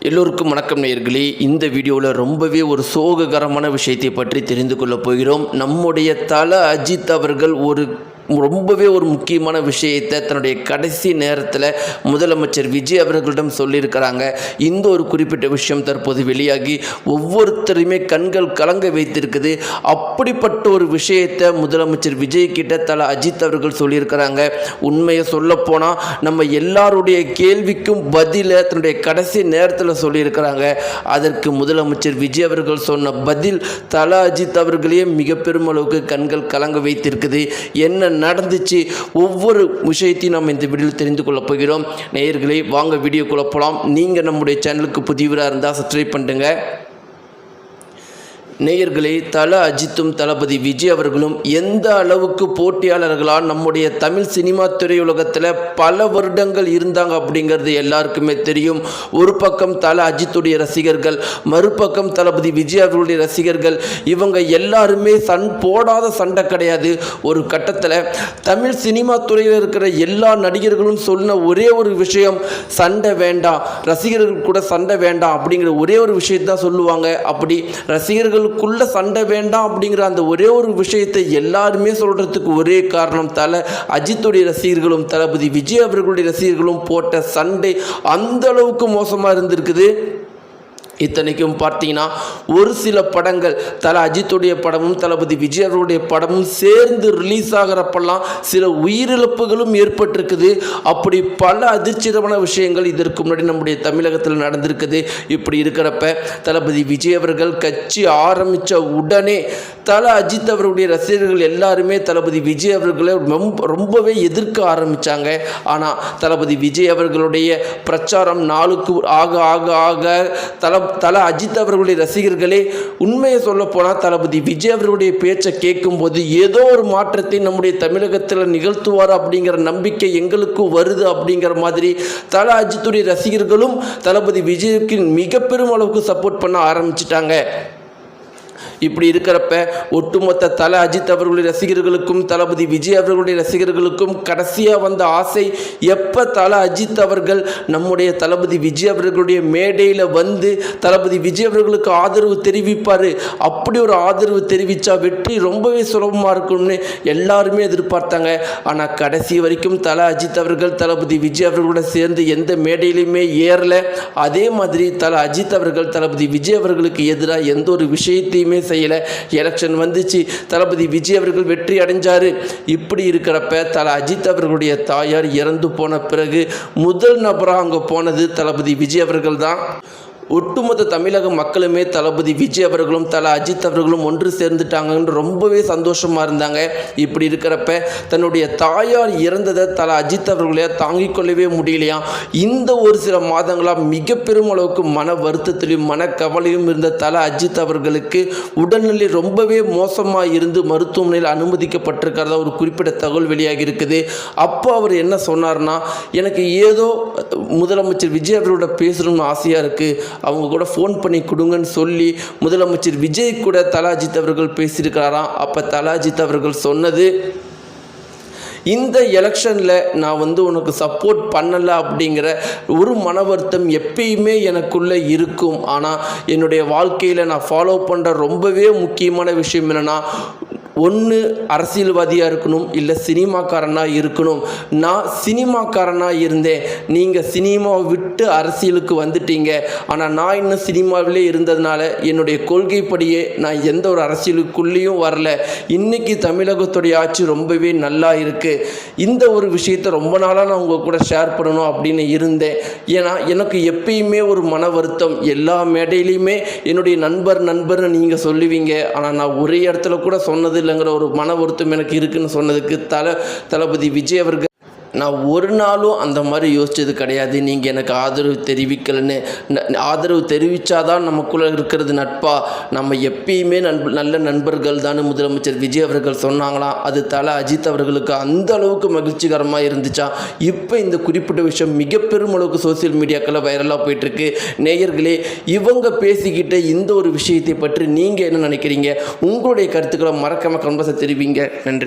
எல்லோருக்கும் வணக்கம் நேயர்களே. இந்த வீடியோவில் ரொம்பவே ஒரு சோககரமான விஷயத்தை பற்றி தெரிந்து கொள்ளப் போகிறோம். நம்முடைய தல அஜித் அவர்கள் ரொம்பவே ஒரு முக்கியமான விஷயத்தை தன்னுடைய கடைசி நேரத்தில் முதலமைச்சர் விஜய் அவர்களிடம் சொல்லியிருக்கிறாங்க. இந்த ஒரு குறிப்பிட்ட விஷயம் தற்போது வெளியாகி ஒவ்வொருத்தரையுமே கண்கள் கலங்க வைத்திருக்குது. அப்படிப்பட்ட ஒரு விஷயத்தை முதலமைச்சர் விஜய் கிட்ட தல அஜித் அவர்கள் சொல்லியிருக்கிறாங்க. உண்மையை சொல்லப்போனால் நம்ம எல்லாருடைய கேள்விக்கும் பதிலை தன்னுடைய கடைசி நேரத்தில் சொல்லியிருக்கிறாங்க. அதற்கு முதலமைச்சர் விஜய் அவர்கள் சொன்ன பதில் தல அஜித் அவர்களே மிக பெருமளவுக்கு கண்கள் கலங்க வைத்திருக்குது. என்ன நடந்துச்சு, ஒவ்வொரு விஷயத்தையும் நம்ம இந்த வீடியோவில் தெரிந்து கொள்ள போகிறோம். நேயர்களே, வாங்க வீடியோக்குள்ள போகலாம். நீங்கள் நம்முடைய சேனலுக்கு புதியவராக இருந்தால் சப்ஸ்கிரைப் பண்ணுங்க. நேயர்களே, தல அஜித்தும் தளபதி விஜய் அவர்களும் எந்த அளவுக்கு போட்டியாளர்களாக நம்முடைய தமிழ் சினிமா திரையுலகத்தில் பல வருடங்கள் இருந்தாங்க அப்படிங்கிறது எல்லாருக்குமே தெரியும். ஒரு பக்கம் தல அஜித்துடைய ரசிகர்கள், மறுபக்கம் தளபதி விஜய் அவர்களுடைய ரசிகர்கள். இவங்க எல்லாருமே போடாத சண்டை கிடையாது. ஒரு கட்டத்தில் தமிழ் சினிமா துறையில் இருக்கிற எல்லா நடிகர்களும் சொன்ன ஒரே ஒரு விஷயம், சண்டை வேண்டாம், ரசிகர்கள் கூட சண்டை வேண்டாம் அப்படிங்கிற ஒரே ஒரு விஷயத்தான் சொல்லுவாங்க. அப்படி ரசிகர்கள் குள்ள சண்டை வேண்டாம் அப்படிங்கிற அந்த ஒரே ஒரு விஷயத்தை எல்லாருமே சொல்றதுக்கு ஒரே காரணம், தல அஜித்துடைய ரசிகர்களும் தளபதி விஜய் அவர்களுடைய ரசிகர்களும் போட்ட சண்டை அந்த அளவுக்கு மோசமாக இருந்திருக்குது. இத்தனைக்கும் பார்த்தீங்கன்னா ஒரு சில படங்கள் தல அஜித்துடைய படமும் தளபதி விஜய் அவருடைய படமும் சேர்ந்து ரிலீஸ் ஆகிறப்பெல்லாம் சில உயிரிழப்புகளும் ஏற்பட்டிருக்குது. அப்படி பல அதிர்ச்சிகரமான விஷயங்கள் இதற்கு முன்னாடி நம்முடைய தமிழகத்தில் நடந்திருக்குது. இப்படி இருக்கிறப்ப தளபதி விஜய் அவர்கள் கட்சி ஆரம்பித்த உடனே தல அஜித் அவருடைய ரசிகர்கள் எல்லாருமே தளபதி விஜய் அவர்களை ரொம்பவே எதிர்க்க ஆரம்பித்தாங்க. ஆனால் தளபதி விஜய் அவர்களுடைய பிரச்சாரம் நாளுக்கு ஆக ஆக ஆக தல அஜித் அவர்களுடைய ரசிகர்களே, உண்மையை சொல்ல போனால் தளபதி விஜய் அவர்களுடைய பேச்சை கேட்கும்போது ஏதோ ஒரு மாற்றத்தை நம்முடைய தமிழகத்தில் நிகழ்த்துவார் அப்படிங்கிற நம்பிக்கை எங்களுக்கு வருது அப்படிங்கிற மாதிரி தல அஜித்துடைய ரசிகர்களும் தளபதி விஜய்க்கு மிக பெரும் அளவுக்கு சப்போர்ட் பண்ண ஆரம்பிச்சிட்டாங்க. இப்படி இருக்கிறப்ப ஒட்டுமொத்த தல அஜித் அவர்களுடைய ரசிகர்களுக்கும் தளபதி விஜய் அவர்களுடைய ரசிகர்களுக்கும் கடைசியாக வந்த ஆசை, எப்போ தல அஜித் அவர்கள் நம்முடைய தளபதி விஜய் அவர்களுடைய மேடையில் வந்து தளபதி விஜய் அவர்களுக்கு ஆதரவு தெரிவிப்பார். அப்படி ஒரு ஆதரவு தெரிவித்தா வெற்றி ரொம்பவே சுலபமாக இருக்கும்னு எல்லாருமே எதிர்பார்த்தாங்க. ஆனால் கடைசி வரைக்கும் தல அஜித் அவர்கள் தளபதி விஜய் அவர்களோட சேர்ந்து எந்த மேடையிலையுமே ஏறலை. அதே மாதிரி தல அஜித் அவர்கள் தளபதி விஜய் அவர்களுக்கு எதிராக எந்த ஒரு விஷயத்தையுமே செய்யல. எலெக்ஷன் வந்துச்சு, தளபதி விஜய் அவர்கள் வெற்றி அடைஞ்சாரு. இப்படி இருக்கிறப்ப தல அஜித் அவர்களுடைய தாயார் இறந்து போன பிறகு முதல் நபராக அங்கே போனது தளபதி விஜய் அவர்கள் தான். ஒட்டுமொத்த தமிழக மக்களுமே தளபதி விஜய் அவர்களும் தல அஜித் அவர்களும் ஒன்று சேர்ந்துட்டாங்கன்னு ரொம்பவே சந்தோஷமாக இருந்தாங்க. இப்படி இருக்கிறப்ப தன்னுடைய தாயார் இறந்ததை தல அஜித் அவர்களே தாங்கிக் கொள்ளவே முடியலையா. இந்த ஒரு சில மாதங்களாக மிக பெரும் அளவுக்கு மன வருத்தத்திலையும் மனக்கவலையும் இருந்த தல அஜித் அவர்களுக்கு உடல்நிலை ரொம்பவே மோசமாக இருந்து மருத்துவமனையில் அனுமதிக்கப்பட்டிருக்கிறதா ஒரு குறிப்பிட்ட தகவல் வெளியாகி இருக்குது. அப்போ அவர் என்ன சொன்னார்னா, எனக்கு ஏதோ முதலமைச்சர் விஜய் அவர்களோட பேசணும்னு ஆசையாக இருக்குது, அவங்க கூட ஃபோன் பண்ணி கொடுங்கன்னு சொல்லி முதலமைச்சர் விஜய் கூட தல அஜித் அவர்கள் பேசியிருக்கிறாராம். அப்போ தல அஜித் அவர்கள் சொன்னது, இந்த எலெக்ஷனில் நான் உனக்கு சப்போர்ட் பண்ணலை அப்படிங்கிற ஒரு மன வருத்தம் எப்பயுமே எனக்குள்ளே இருக்கும். ஆனால் என்னுடைய வாழ்க்கையில் நான் ஃபாலோ பண்ணுற ரொம்பவே முக்கியமான விஷயம் என்னென்னா, ஒன்று அரசியல்வாதியாக இருக்கணும், இல்லை சினிமாக்காரனாக இருக்கணும். நான் சினிமாக்காரனாக இருந்தேன், நீங்கள் சினிமாவை விட்டு அரசியலுக்கு வந்துட்டீங்க. ஆனால் நான் இன்னும் சினிமாவிலே இருந்ததுனால என்னுடைய கொள்கைப்படியே நான் எந்த ஒரு அரசியலுக்குள்ளேயும் வரல. இன்றைக்கி தமிழகத்துடைய ஆட்சி ரொம்பவே நல்லா இருக்குது. இந்த ஒரு விஷயத்தை ரொம்ப நாளாக நான் உங்கள் கூட ஷேர் பண்ணணும் அப்படின்னு இருந்தேன். ஏன்னா எனக்கு எப்பயுமே ஒரு மன வருத்தம், எல்லா மேடையிலையுமே என்னுடைய நண்பர்னு நீங்கள் சொல்லுவீங்க, ஆனால் நான் ஒரே இடத்துல கூட சொன்னது இல்லைங்கிற ஒரு மன வருத்தம் எனக்கு இருக்குன்னு சொன்னதுக்கு தளபதி விஜய் அவர்கள், நான் ஒரு நாளும் அந்த மாதிரி யோசித்தது கிடையாது, நீங்கள் எனக்கு ஆதரவு தெரிவிக்கலன்னு. ஆதரவு தெரிவித்தாதான் நமக்குள்ளே இருக்கிறது நட்பா, நம்ம எப்பயுமே நல்ல நண்பர்கள் தான் முதலமைச்சர் விஜய் அவர்கள் சொன்னாங்களாம். அது தல அஜித் அவர்களுக்கு அந்த அளவுக்கு மகிழ்ச்சிகரமாக இருந்துச்சா. இப்போ இந்த குறிப்பிட்ட விஷயம் மிக பெரும் அளவுக்கு சோசியல் மீடியாக்களில் வைரலாக போயிட்டுருக்கு. நேயர்களே, இவங்க பேசிக்கிட்ட இந்த ஒரு விஷயத்தை பற்றி நீங்கள் என்ன நினைக்கிறீங்க? உங்களுடைய கருத்துக்களை மறக்காம கமெண்ட்ஸை தெரிவிங்க. நன்றி.